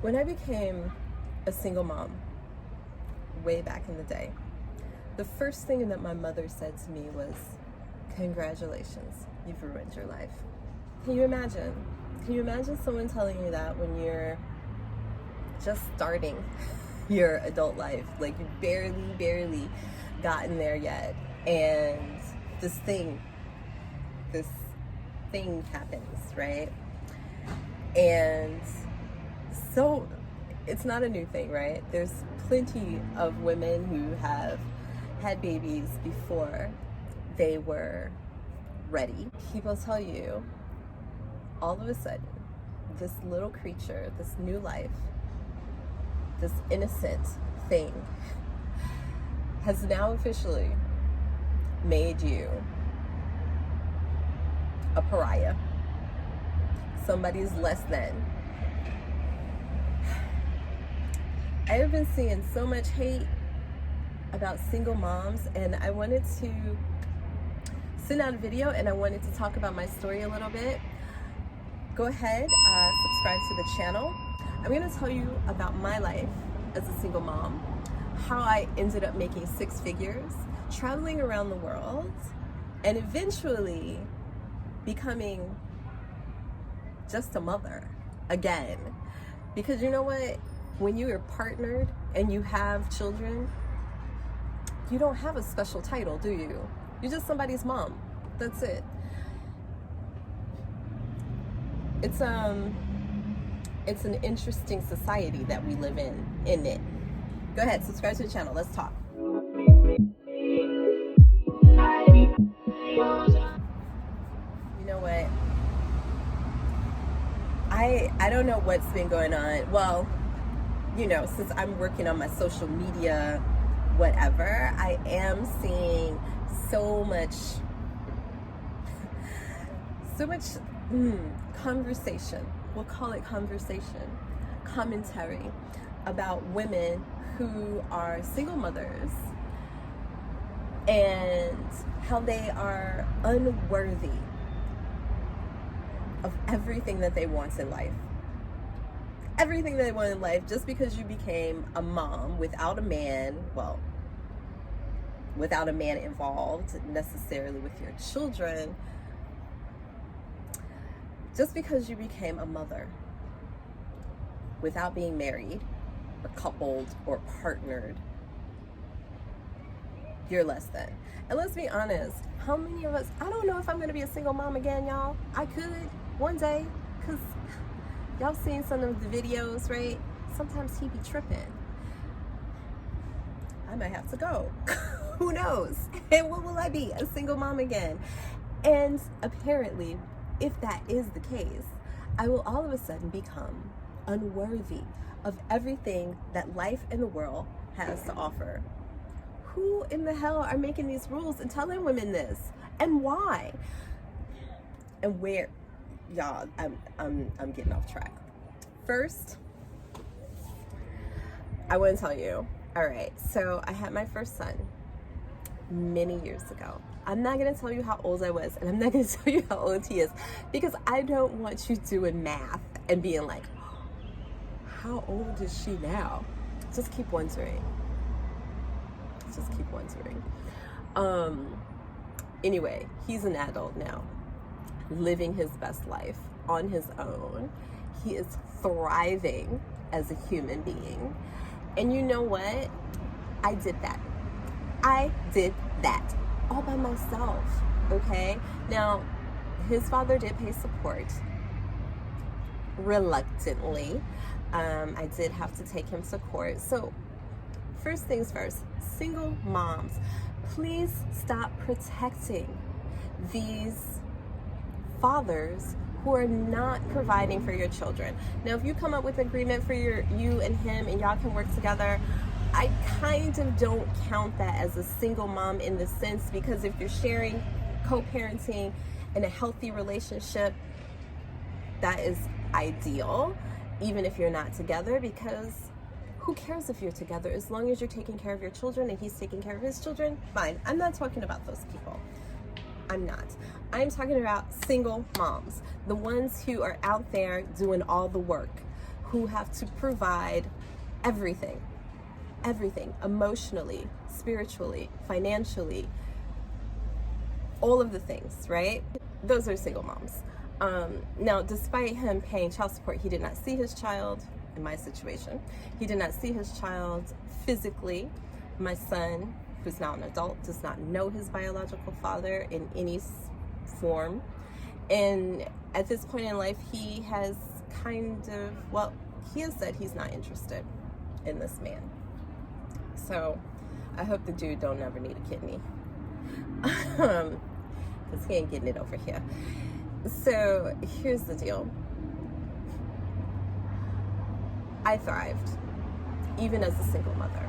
When I became a single mom way back in the day, the first thing that my mother said to me was, "Congratulations, you've ruined your life." Can you imagine? Can you imagine someone telling you that when you're just starting your adult life? Like, you barely gotten there yet, and this thing happens, right? And so it's not a new thing, right? There's plenty of women who have had babies before they were ready. People tell you, all of a sudden, this little creature, this new life, this innocent thing has now officially made you a pariah, somebody's less than. I have been seeing so much hate about single moms, and I wanted to send out a video, and I wanted to talk about my story a little bit. Go ahead, subscribe to the channel. I'm going to tell you about my life as a single mom, how I ended up making 6 figures, traveling around the world, and eventually becoming just a mother again. Because you know what? When you are partnered and you have children, you don't have a special title, do you? You're just somebody's mom. That's it. It's an interesting society that we live in it. Go ahead, subscribe to the channel. Let's talk. You know what? I don't know what's been going on. Well, you know, since I'm working on my social media, whatever, I am seeing so much conversation. We'll call it conversation, commentary about women who are single mothers and how they are unworthy of everything that they want in life. Everything that they want in life, just because you became a mom without a man, well, without a man involved necessarily with your children, just because you became a mother without being married or coupled or partnered, you're less than. And let's be honest, how many of us, I don't know if I'm going to be a single mom again, y'all. I could one day, because y'all seen some of the videos, right? Sometimes he be tripping. I might have to go. Who knows? And what will I be? A single mom again? And apparently, if that is the case, I will all of a sudden become unworthy of everything that life in the world has to offer. Who in the hell are making these rules and telling women this? And why? And where? Y'all, I'm getting off track. First, I want to tell you, all right, so I had my first son many years ago. I'm not going to tell you how old I was, and I'm not going to tell you how old he is, because I don't want you doing math and being like, how old is she now? Just keep wondering. Just keep wondering. Anyway, he's an adult now, living his best life on his own. He is thriving as a human being. And you know what? I did that all by myself, okay? Now, his father did pay support, reluctantly. I did have to take him to court. So, first things first, single moms, please stop protecting these fathers who are not providing for your children. Now, if you come up with an agreement for you and him and y'all can work together, I kind of don't count that as a single mom in the sense, because if you're sharing, co-parenting in a healthy relationship, that is ideal, even if you're not together, because who cares if you're together? As long as you're taking care of your children and he's taking care of his children, fine. I'm not talking about those people. I'm not. I'm talking about single moms, the ones who are out there doing all the work, who have to provide everything, emotionally, spiritually, financially, all of the things, right? Those are single moms. Now, despite him paying child support, he did not see his child. In my situation, he did not see his child physically. My son, who's now an adult, does not know his biological father in any form. And at this point in life, he has he has said he's not interested in this man. So I hope the dude don't ever need a kidney, because he ain't getting it over here. So here's the deal. I thrived. Even as a single mother,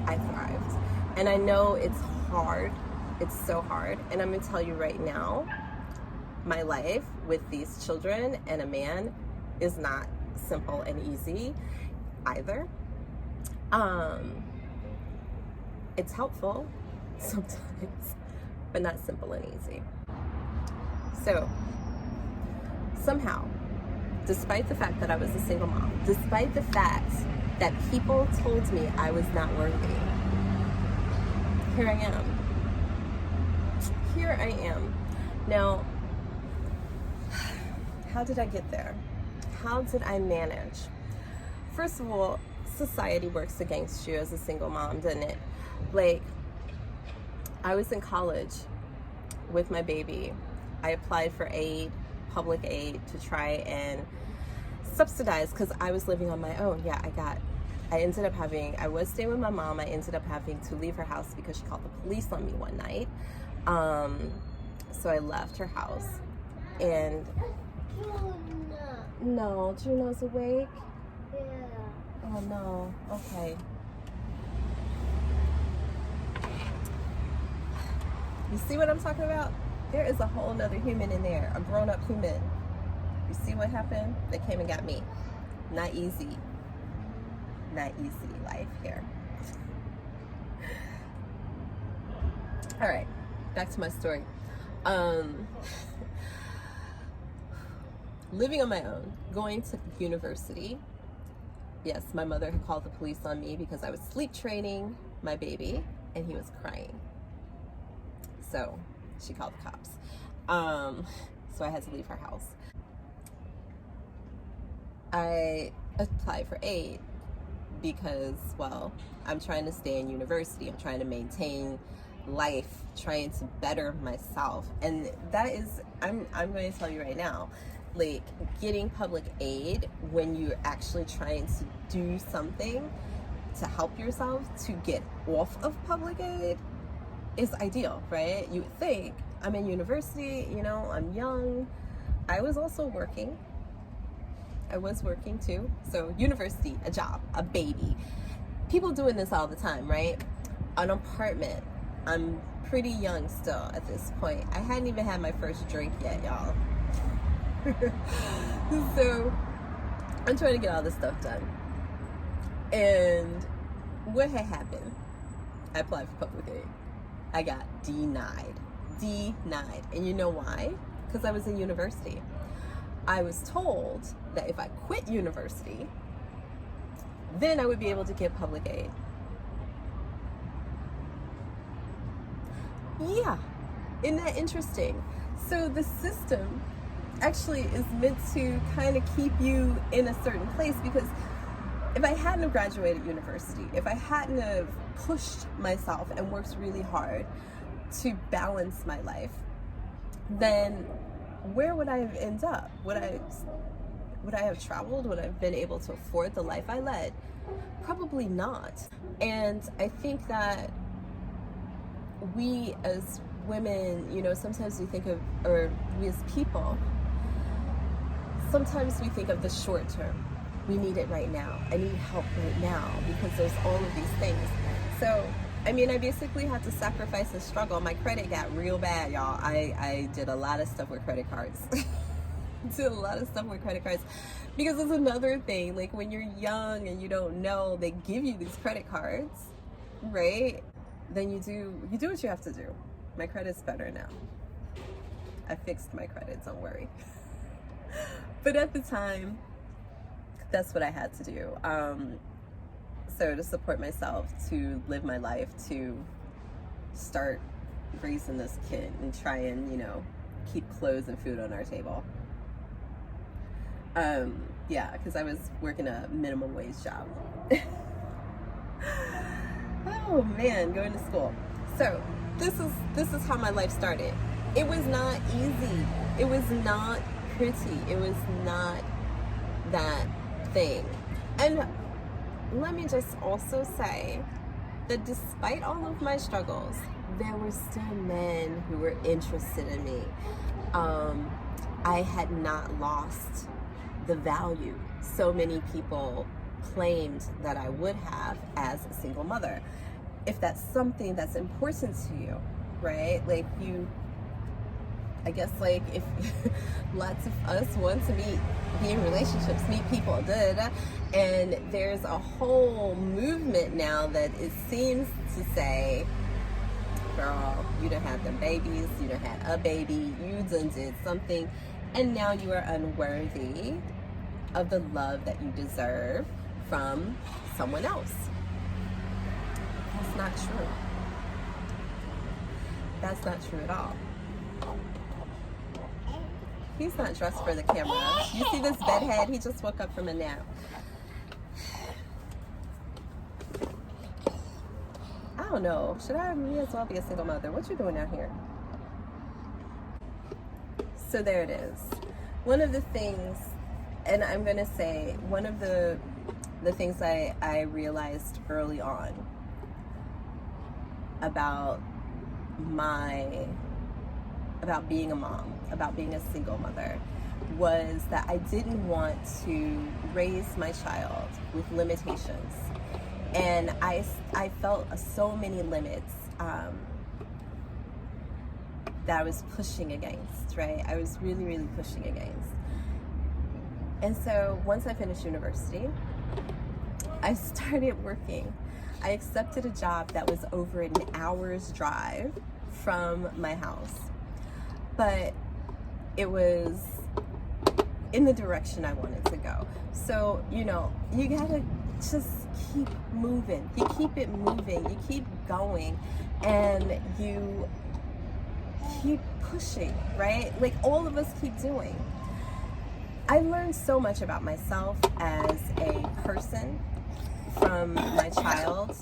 I thrived. And I know it's hard. It's so hard. And I'm going to tell you right now, my life with these children and a man is not simple and easy either. It's helpful sometimes, but not simple and easy. So somehow, despite the fact that I was a single mom, despite the fact that people told me I was not worthy, here I am. Here I am. Now, how did I get there? How did I manage? First of all, society works against you as a single mom, doesn't it? Like, I was in college with my baby. I applied for aid, public aid, to try and subsidize, because I was living on my own. I was staying with my mom. I ended up having to leave her house because she called the police on me one night. So I left her house, and no, Juno's awake? Yeah. Oh no, okay. You see what I'm talking about? There is a whole nother human in there, a grown-up human. You see what happened? They came and got me. Not easy. Not easy life here. All right, back to my story. Living on my own, going to university. Yes, my mother had called the police on me because I was sleep training my baby and he was crying. So she called the cops. So I had to leave her house. I applied for aid because, well, I'm trying to stay in university. I'm trying to maintain life, trying to better myself. And that is, I'm going to tell you right now, like, getting public aid when you're actually trying to do something to help yourself to get off of public aid is ideal, right? You would think. I'm in university, I'm young. I was also working. I was working too. So university, a job, a baby. People doing this all the time, right? An apartment. I'm pretty young still at this point. I hadn't even had my first drink yet, y'all. So I'm trying to get all this stuff done. And what had happened? I applied for public aid. I got denied. And you know why? Because I was in university. I was told that if I quit university, then I would be able to get public aid. Yeah, isn't that interesting? So the system actually is meant to kind of keep you in a certain place, because if I hadn't have graduated university, if I hadn't have pushed myself and worked really hard to balance my life, then where would I have ended up? Would I have traveled? Would I have been able to afford the life I led? Probably not. And I think that we as women, sometimes we think of, or we as people, sometimes we think of the short term. We need it right now. I need help right now because there's all of these things. So, I basically had to sacrifice and struggle. My credit got real bad, y'all. I did a lot of stuff with credit cards. Because it's another thing. Like, when you're young and you don't know, they give you these credit cards, right? Then you do what you have to do. My credit's better now. I fixed my credit, don't worry. But at the time, that's what I had to do. So to support myself, to live my life, to start raising this kid and try and, you know, keep clothes and food on our table. Yeah, because I was working a minimum wage job. Oh man, going to school. So this is how my life started. It was not easy. It was not pretty. It was not that thing. And let me just also say that despite all of my struggles, there were still men who were interested in me. I had not lost the value so many people claimed that I would have as a single mother. If that's something that's important to you, right? Like I guess like if lots of us want to be in relationships, meet people, and there's a whole movement now that it seems to say, girl, you done had them babies, you done had a baby, you done did something, and now you are unworthy of the love that you deserve from someone else. That's not true. That's not true at all. He's not dressed for the camera. You see this bedhead? He just woke up from a nap. I don't know. Should I may as well be a single mother? What you doing out here? So there it is. One of the things, and I'm going to say, one of the things I realized early on about being a mom, about being a single mother, was that I didn't want to raise my child with limitations. And I felt so many limits that I was pushing against, right? I was really, really pushing against. And so once I finished university, I started working. I accepted a job that was over an hour's drive from my house. But it was in the direction I wanted to go. So, you know, you gotta just keep moving. You keep it moving. You keep going. And you keep pushing, right? Like all of us keep doing. I learned so much about myself as a person from my child,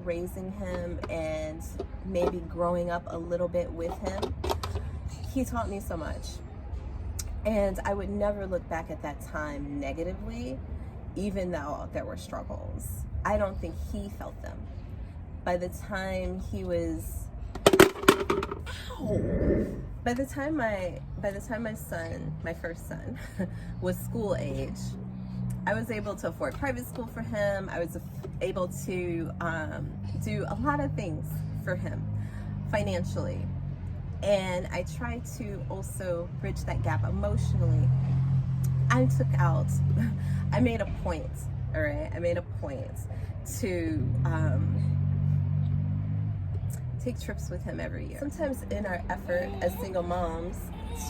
raising him and maybe growing up a little bit with him. He taught me so much. And I would never look back at that time negatively, even though there were struggles. I don't think he felt them. By the time he was, by the time my son, my first son, was school age, I was able to afford private school for him. I was able to do a lot of things for him financially. And I tried to also bridge that gap emotionally. I made a point, all right? I made a point to take trips with him every year. Sometimes in our effort as single moms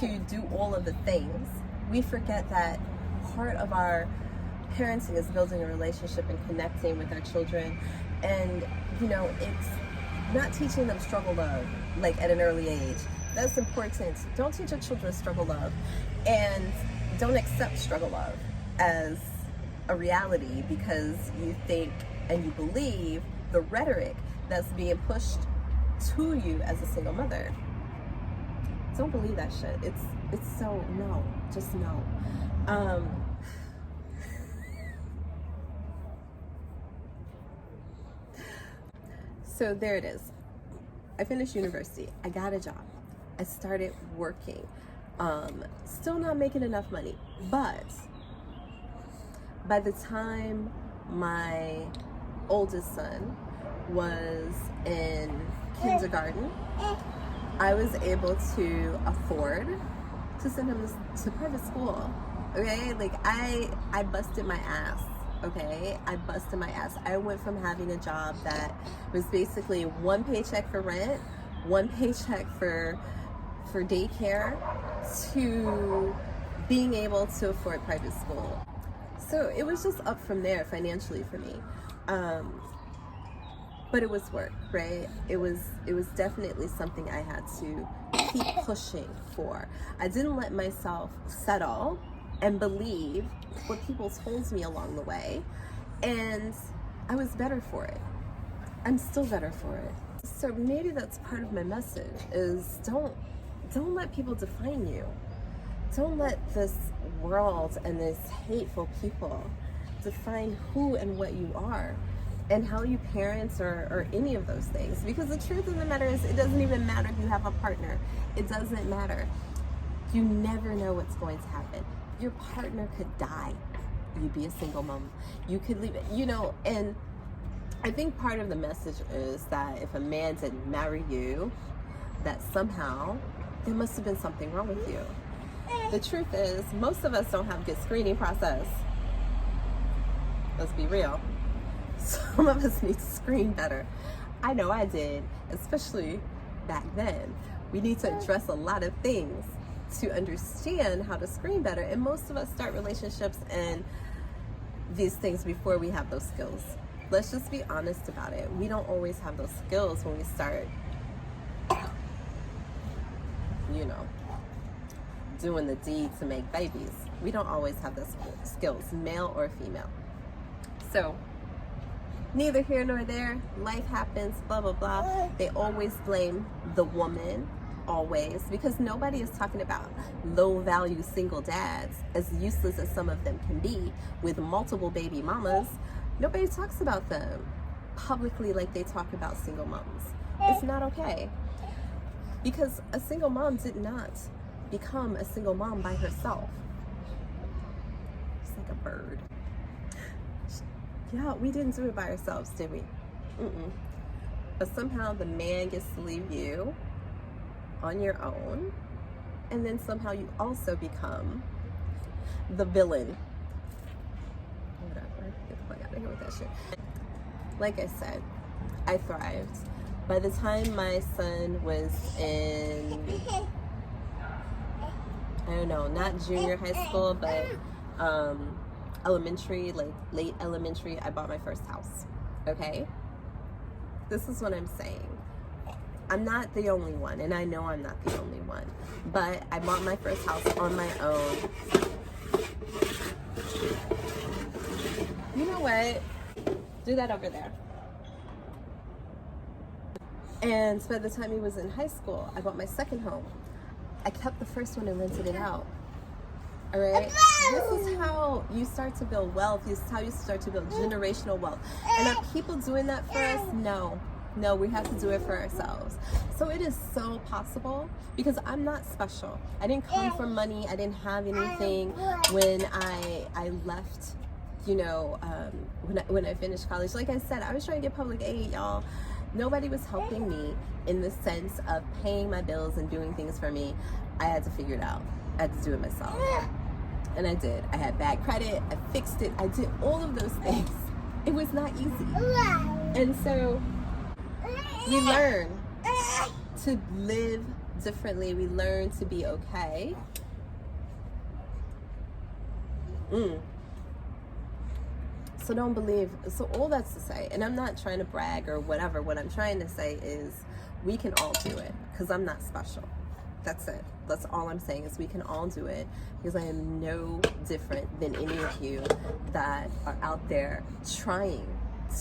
to do all of the things, we forget that part of our parenting is building a relationship and connecting with our children. And, you know, it's not teaching them struggle love, like at an early age. That's important. Don't teach your children struggle love, and don't accept struggle love as a reality because you think and you believe the rhetoric that's being pushed to you as a single mother. Don't believe that shit. It's so no, just no. So there it is. I finished university. I got a job. I started working. Still not making enough money, but by the time my oldest son was in kindergarten, I was able to afford to send him to private school. Okay, like I busted my ass. Okay, I busted my ass. I went from having a job that was basically one paycheck for rent, one paycheck for daycare, to being able to afford private school. So it was just up from there financially for me. But it was work, right? It was definitely something I had to keep pushing for. I didn't let myself settle and believe what people told me along the way, and I was better for it. I'm still better for it. So maybe that's part of my message, is don't let people define you. Don't let this world and this hateful people define who and what you are, and how you parent or any of those things. Because the truth of the matter is, it doesn't even matter if you have a partner. It doesn't matter. You never know what's going to happen. Your partner could die. You'd be a single mom. You could leave it, and I think part of the message is that if a man didn't marry you, that somehow there must have been something wrong with you. The truth is, most of us don't have a good screening process. Let's be real. Some of us need to screen better. I know I did, especially back then. We need to address a lot of things to understand how to screen better. And most of us start relationships and these things before we have those skills. Let's just be honest about it. We don't always have those skills when we start, doing the deed to make babies. We don't always have those skills, male or female. So, neither here nor there. Life happens, blah, blah, blah. They always blame the woman, always, because nobody is talking about low-value single dads, as useless as some of them can be, with multiple baby mamas. Nobody talks about them publicly like they talk about single moms. It's not okay. Because a single mom did not become a single mom by herself. It's like a bird. Yeah, we didn't do it by ourselves, did we? But somehow the man gets to leave you on your own, and then somehow you also become the villain. Whatever. Get the fuck out of here with that shit. Like I said, I thrived. By the time my son was in, I don't know, not junior high school, but elementary, like late elementary, I bought my first house. Okay? This is what I'm saying. I'm not the only one, and I know I'm not the only one, but I bought my first house on my own. You know what? Do that over there. And by the time he was in high school, I bought my second home. I kept the first one and rented it out. All right? This is how you start to build wealth. This is how you start to build generational wealth. And are people doing that for us? No. No, we have to do it for ourselves. So it is so possible, because I'm not special. I didn't come from money. I didn't have anything when I left, when I finished college. Like I said, I was trying to get public aid, y'all. Nobody was helping me in the sense of paying my bills and doing things for me. I had to figure it out. I had to do it myself. And I did. I had bad credit. I fixed it. I did all of those things. It was not easy. And so we learn to live differently. We learn to be okay. So don't believe. So all that's to say, and I'm not trying to brag or whatever. What I'm trying to say is we can all do it, because I'm not special. That's it. That's all I'm saying, is we can all do it, because I am no different than any of you that are out there trying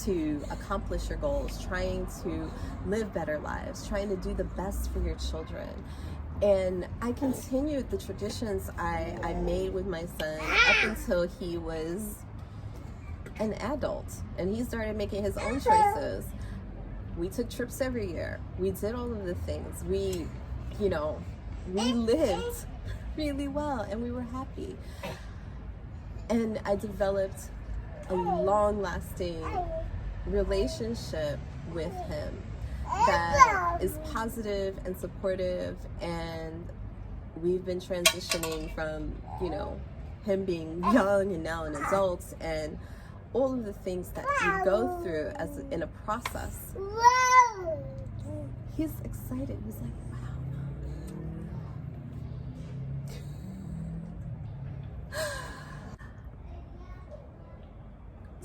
to accomplish your goals, trying to live better lives, trying to do the best for your children. And I continued the traditions I made with my son up until he was an adult and he started making his own choices. We took trips every year. We did all of the things. We lived really well and we were happy. And I developed a long-lasting relationship with him that is positive and supportive, and we've been transitioning from, him being young and now an adult, and all of the things that you go through as in a process. He's excited. He's like, wow.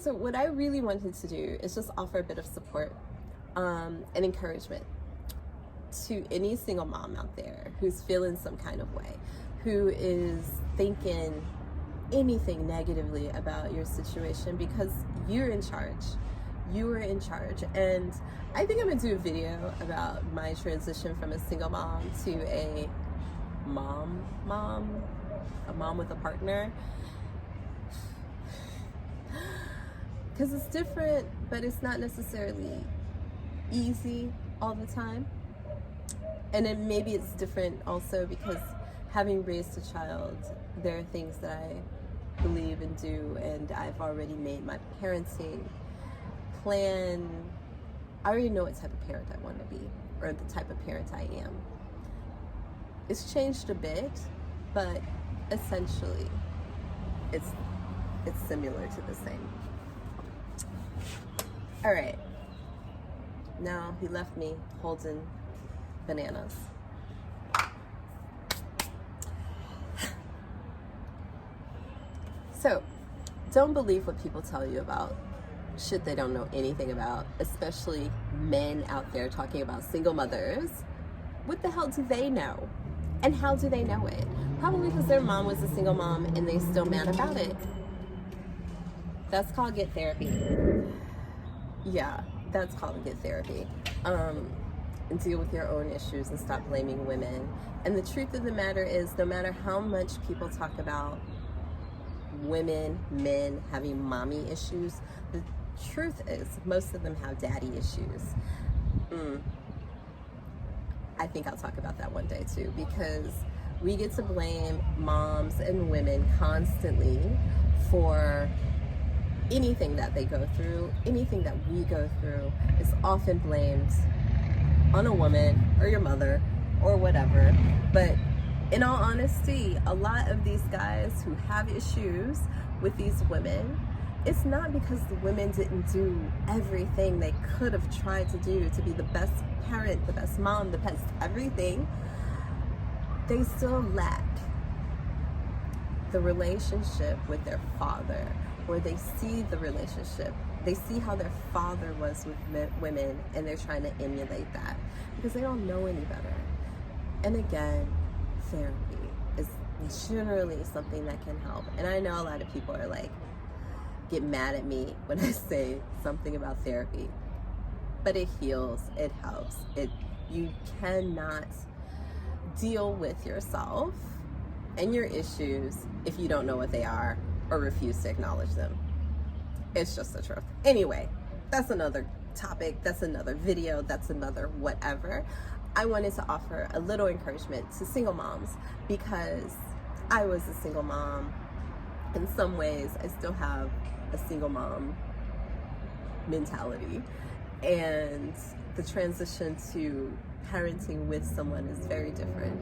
So what I really wanted to do is just offer a bit of support and encouragement to any single mom out there who's feeling some kind of way, who is thinking anything negatively about your situation, because you're in charge. You are in charge. And I think I'm gonna do a video about my transition from a single mom to a mom with a partner, because it's different, but it's not necessarily easy all the time. And then maybe it's different also because having raised a child, there are things that I believe and do, and I've already made my parenting plan. I already know what type of parent I want to be, or the type of parent I am. It's changed a bit, but essentially it's similar to the same. All right, now he left me holding bananas. So, don't believe what people tell you about shit they don't know anything about, especially men out there talking about single mothers. What the hell do they know? And how do they know it? Probably because their mom was a single mom and they're still mad about it. That's called get therapy. Yeah, that's called get therapy. And deal with your own issues and stop blaming women. And the truth of the matter is, no matter how much people talk about women, men having mommy issues, the truth is most of them have daddy issues. I think I'll talk about that one day too, because we get to blame moms and women constantly for anything that they go through. Anything that we go through is often blamed on a woman or your mother or whatever. But in all honesty, a lot of these guys who have issues with these women, it's not because the women didn't do everything they could have tried to do to be the best parent, the best mom, the best everything. They still lack the relationship with their father, or they see the relationship. They see how their father was with women, and they're trying to emulate that because they don't know any better. And again, therapy is generally something that can help. And I know a lot of people are like, get mad at me when I say something about therapy, but it heals, it helps. You cannot deal with yourself and your issues if you don't know what they are or refuse to acknowledge them. It's just the truth. Anyway, that's another topic, that's another video, that's another whatever. I wanted to offer a little encouragement to single moms, because I was a single mom. In some ways, I still have a single mom mentality, and the transition to parenting with someone is very different.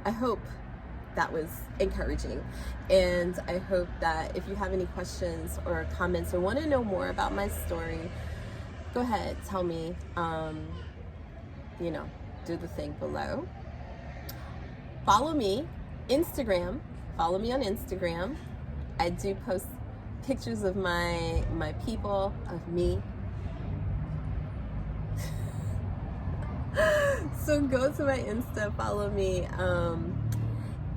I hope that was encouraging, and I hope that if you have any questions or comments or want to know more about my story, go ahead, tell me. Do the thing below. Follow me, Instagram. Follow me on Instagram. I do post pictures of my people, of me. So go to my Insta, follow me,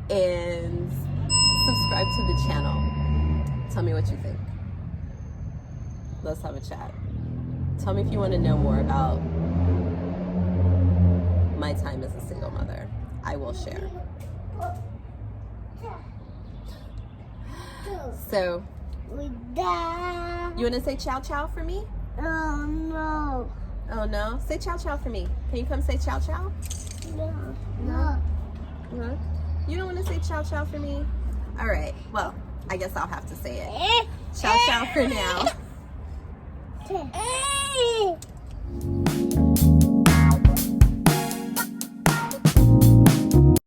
and subscribe to the channel. Tell me what you think. Let's have a chat. Tell me if you want to know more about my time as a single mother. I will share. So, you want to say ciao ciao for me? Oh no. Oh no? Say ciao ciao for me. Can you come say ciao ciao? No. No? You don't want to say ciao ciao for me? All right. Well, I guess I'll have to say it. Ciao ciao for now.